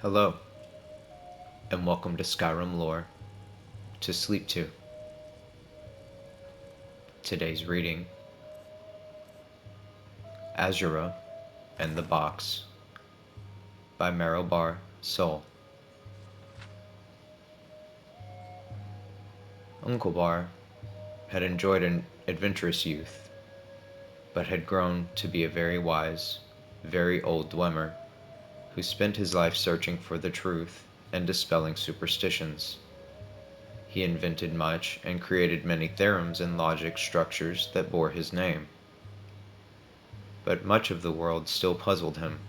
Hello, and welcome to Skyrim Lore to Sleep To. Today's reading, Azura and the Boxx by Marrowbar Soul. Uncle Bar had enjoyed an adventurous youth, but had grown to be a very wise, very old Dwemer who spent his life searching for the truth and dispelling superstitions. He invented much and created many theorems and logic structures that bore his name. But much of the world still puzzled him,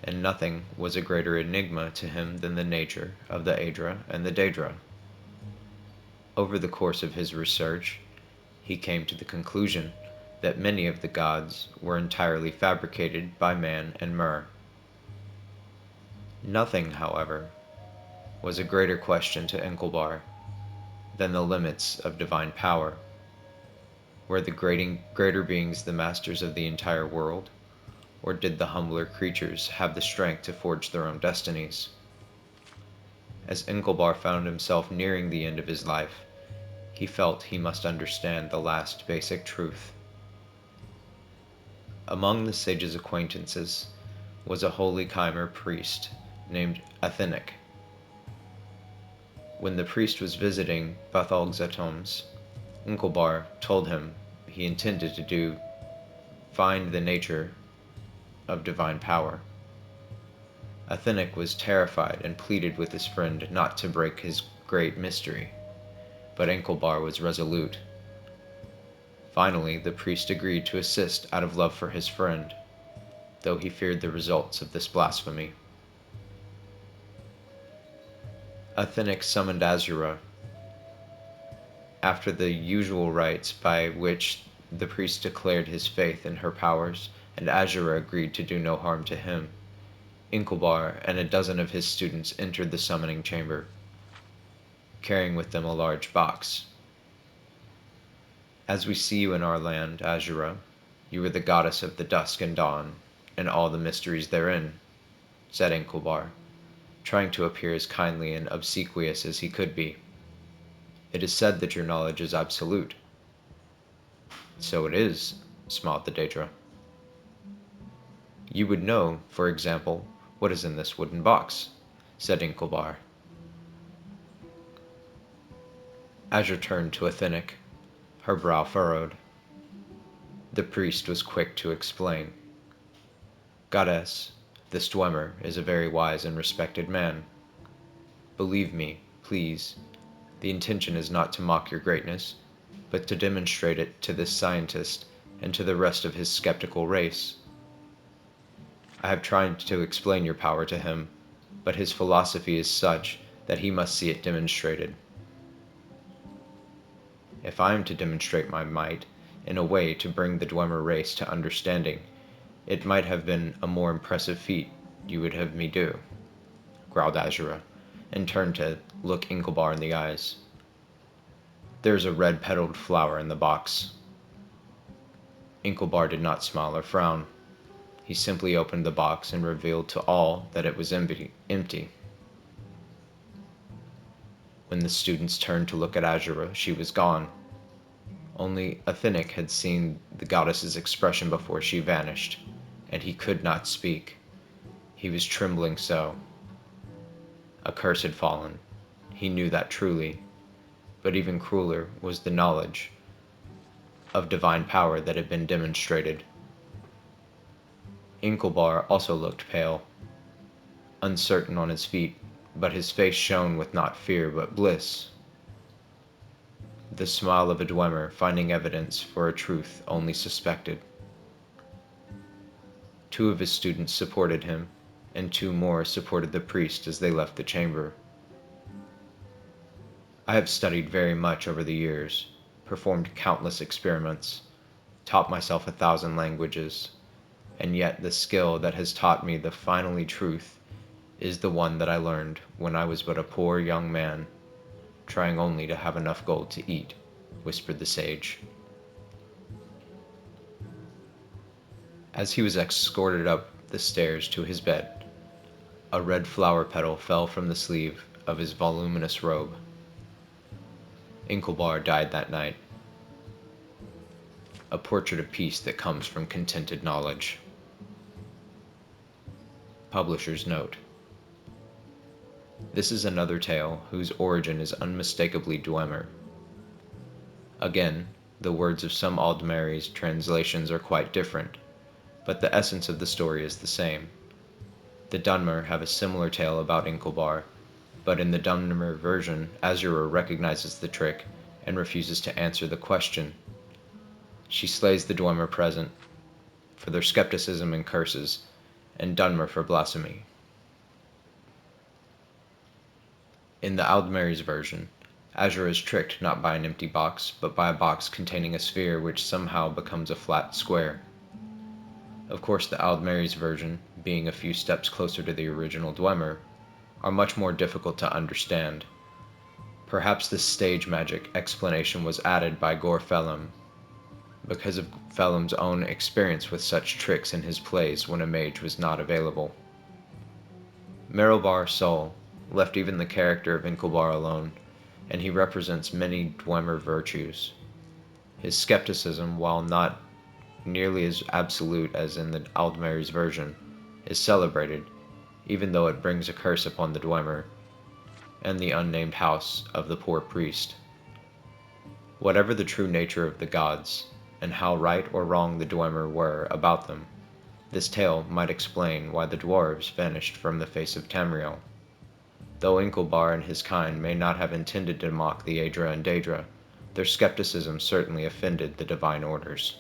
and nothing was a greater enigma to him than the nature of the Adra and the Daedra. Over the course of his research, he came to the conclusion that many of the gods were entirely fabricated by man and Mer. Nothing, however, was a greater question to Enkelbar than the limits of divine power. Were the greater beings the masters of the entire world, or did the humbler creatures have the strength to forge their own destinies? As Enkelbar found himself nearing the end of his life, he felt he must understand the last basic truth. Among the sage's acquaintances was a holy Chimer priest named Athenic. When the priest was visiting Bathalgzatoms, Enkelbar told him he intended to find the nature of divine power. Athenic was terrified and pleaded with his friend not to break his great mystery, but Enkelbar was resolute. Finally, the priest agreed to assist out of love for his friend, though he feared the results of this blasphemy. Athenic summoned Azura. After the usual rites by which the priest declared his faith in her powers, and Azura agreed to do no harm to him, Enkelbar and a dozen of his students entered the summoning chamber, carrying with them a large box. As we see you in our land, Azura, you are the goddess of the dusk and dawn, and all the mysteries therein, said Enkelbar, trying to appear as kindly and obsequious as he could be. It is said that your knowledge is absolute. So it is, smiled the Daedra. You would know, for example, what is in this wooden box, said Enkelbar. Azura turned to Athenic, her brow furrowed. The priest was quick to explain. Goddess, this Dwemer is a very wise and respected man. Believe me, please, the intention is not to mock your greatness, but to demonstrate it to this scientist and to the rest of his skeptical race. I have tried to explain your power to him, but his philosophy is such that he must see it demonstrated. If I am to demonstrate my might in a way to bring the Dwemer race to understanding, it might have been a more impressive feat you would have me do, growled Azura, and turned to look Enkelbar in the eyes. There's a red-petaled flower in the box. Enkelbar did not smile or frown. He simply opened the box and revealed to all that it was empty. When the students turned to look at Azura, she was gone. Only Athenic had seen the goddess's expression before she vanished, and he could not speak. He was trembling so. A curse had fallen. He knew that truly, but even crueler was the knowledge of divine power that had been demonstrated. Enkelbar also looked pale, uncertain on his feet, but his face shone with not fear but bliss. The smile of a Dwemer finding evidence for a truth only suspected. Two of his students supported him, and two more supported the priest as they left the chamber. I have studied very much over the years, performed countless experiments, taught myself 1,000 languages, and yet the skill that has taught me the finally truth is the one that I learned when I was but a poor young man, trying only to have enough gold to eat, whispered the sage. As he was escorted up the stairs to his bed, A red flower petal fell from the sleeve of his voluminous robe. Inkelbar died that night. A portrait of peace that comes from contented knowledge. Publisher's note. This is another tale whose origin is unmistakably Dwemer. Again, the words of some Aldmeri's translations are quite different, but the essence of the story is the same. The Dunmer have a similar tale about Inkelbar, but in the Dunmer version, Azura recognizes the trick and refuses to answer the question. She slays the Dwemer present for their skepticism and curses, and Dunmer for blasphemy. In the Aldmeri's version, Azura is tricked not by an empty box, but by a box containing a sphere which somehow becomes a flat square. Of course, the Aldmeri's version, being a few steps closer to the original Dwemer, are much more difficult to understand. Perhaps this stage magic explanation was added by Gore Phelim, because of Phelim's own experience with such tricks in his plays when a mage was not available. Merobar's soul left even the character of Inkelbar alone, and he represents many Dwemer virtues. His skepticism, while not nearly as absolute as in the Aldmeri's version, is celebrated, even though it brings a curse upon the Dwemer and the unnamed house of the poor priest. Whatever the true nature of the gods, and how right or wrong the Dwemer were about them, this tale might explain why the dwarves vanished from the face of Tamriel. Though Inkelbar and his kind may not have intended to mock the Aedra and Daedra, their skepticism certainly offended the divine orders.